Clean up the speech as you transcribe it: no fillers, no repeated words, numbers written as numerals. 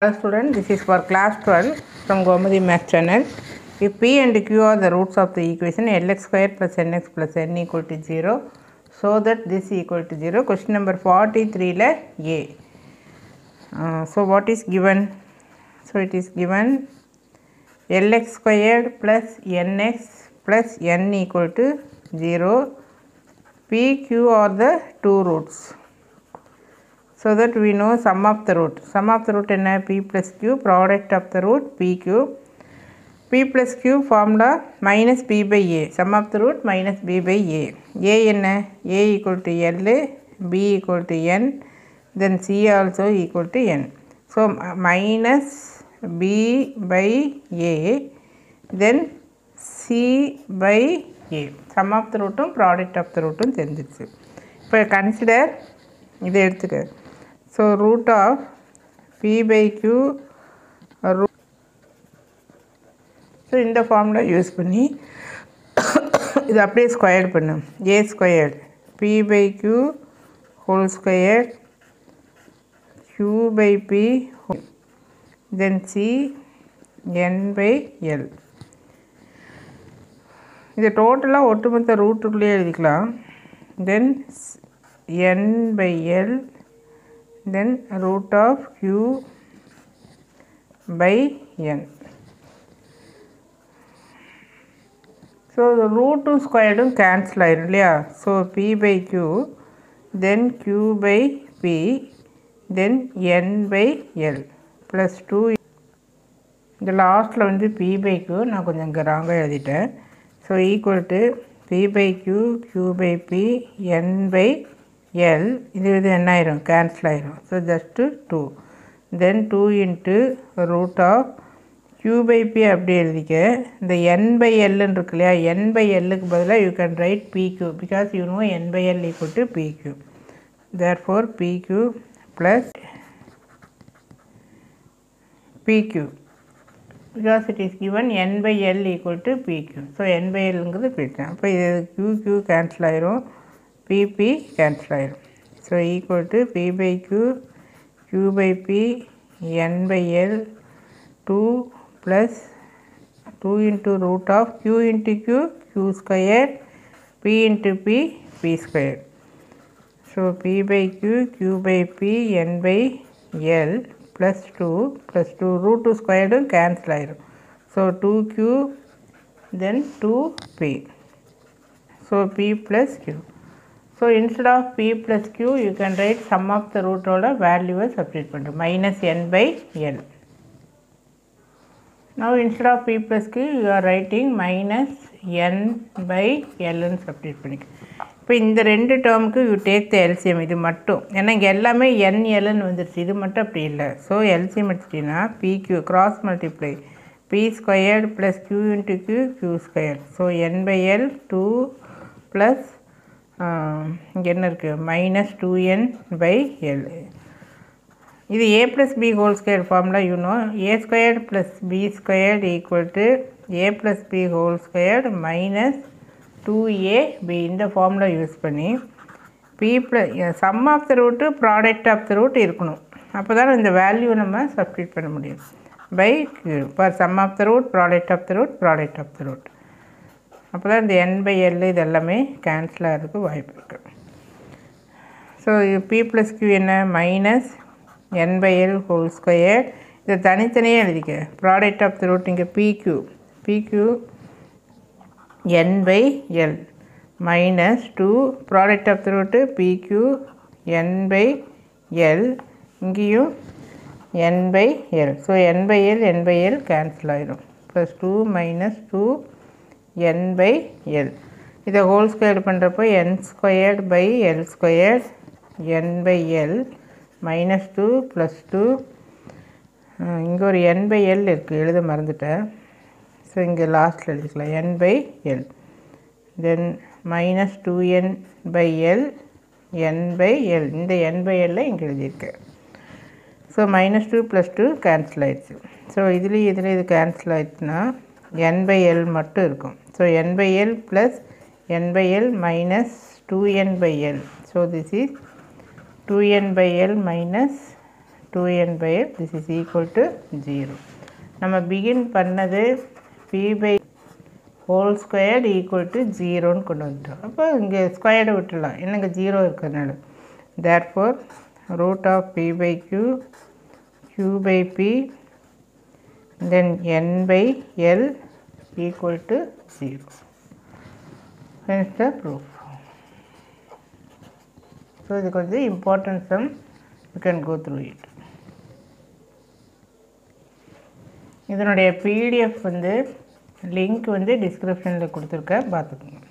Hello student, this is for class 12 from Gomadi Math channel. If P and Q are the roots of the equation Lx square plus Nx plus N equal to 0, so that this equal to 0. Question number 43 la A. So what is given? So it is given Lx squared plus Nx plus N equal to 0. P, Q are the two roots. So that we know sum of the root. Sum of the root enna P plus Q, product of the root PQ. P plus Q formula minus P by A. Sum of the root minus B by A. A enna? A equal to L, B equal to N, then C also equal to N. So minus B by A, then C by A. Sum of the root product of the root தெரிஞ்சிருச்சு. இப்போ consider இதை எடுத்துக்க. So root of P by Q root. So இந்த formula use பண்ணி இது அப்படியே square பண்ணு. A squared P by Q whole squared Q by P then C N by L. இது டோட்டலாக ஒட்டுமொத்த ரூட்டுக்குள்ளேயே எழுதிக்கலாம். Then N by L, then root of Q by N. So the root squared cancel ஆயிரும் இல்லையா? So P by Q, then Q by P, then N by L plus 2. இந்த லாஸ்ட்டில் வந்து P by Q நான் கொஞ்சம் இங்கே ராங்காக எழுதிட்டேன். So equal to P by Q, Q by P, N by L. இது என்ன ஆயிரும்? கேன்சல் ஆயிரும். So just 2. Then 2 into root of Q by P அப்படி எழுதிக்க. இந்த N by Lன்னு இருக்கு இல்லையா? N by Lக்கு பதிலாக you can write PQ because you know N by L equal to PQ. Therefore PQ plus PQ because it is given N by L equal to PQ. So N by Lங்கிறது போயிட்டேன். அப்போ இது QQ cancel ஆயிரும், PP cancel ஆயிரும். So equal to P by Q, Q by P, N by L, 2 plus 2 into root of Q into Q, Q squared, P into P, P squared. So P by Q, Q by P, N by L plus 2 root 2 squared cancel ஆயிரும். So 2Q then 2P. So P plus Q. So instead of P plus Q, you can write sum of the root oda value substitute பண்ணு minus N by L. Now instead of P plus Q, you are writing minus N by L ன்னு substitute பண்ணிக்க. இப்போ இந்த ரெண்டு டேர்முக்கு you take the LCM இது மட்டும். ஏன்னா இங்கே எல்லாமே N Lன்னு வந்துருச்சு, இது மட்டும் அப்படி இல்லை. ஸோ LCM எடுத்துட்டீங்கன்னா PQ cross multiply P squared plus Q into Q, Q squared. So N by L 2 plus இங்கே என்ன இருக்குது மைனஸ் 2N by L. இது A plus B whole square formula you know. A squared plus B squared equal to A plus B whole squared minus 2AB. இந்த formula use பண்ணி P plus sum of the root product of the root இருக்கணும். அப்போ தான் இந்த value நம்ம substitute பண்ண முடியும். by Q for sum of the root, product of the root, product of the root. அப்போ தான் இந்த N by L இது எல்லாமே கேன்சல் ஆகிறதுக்கு வாய்ப்பு இருக்குது. ஸோ P plus Q என்ன minus N by L whole square. இதை தனித்தனியாக எழுதிக்க. ப்ராடக்ட் ஆஃப் த ரூட் இங்கே PQ N by L minus 2 product of the root PQ N by L, இங்கேயும் N by L. So N by L cancel ஆயிரும். Plus 2 minus 2 N by L. இதை whole square பண்ணுறப்போ N squared by L square N by L minus 2 plus 2. இங்கே ஒரு N by L இருக்குது, எழுத மறந்துட்டேன். So இங்கே லாஸ்ட்டில் எழுதிக்கலாம் N by L. Then minus 2N by L, N by L. இந்த N by L இங்கே எழுதியிருக்கேன். ஸோ மைனஸ் 2 ப்ளஸ் 2 கேன்சல் ஆயிடுச்சு. ஸோ இதுலேயும் இது கேன்சல் ஆயிடுச்சுன்னா N by L மட்டும் இருக்கும். So N by L plus N by L minus 2N by L. So this is 2N by L minus 2n by l, this is equal to 0. நம்ம begin பண்ணது p by whole squared equal to 0 கொண்டு வந்துட்டோம். அப்போ இங்கே ஸ்கொயர்டை விட்டுடலாம், என்னங்க 0 இருக்கிறதுனால. therefore root of p by q, q by p, then n by l equal to 0. Finish the proof. So this is the important sum, you can go through it. இதனுடைய PDF வந்து link வந்து டிஸ்கிரிப்ஷனில் கொடுத்துருக்கேன், பார்த்துக்கோங்க.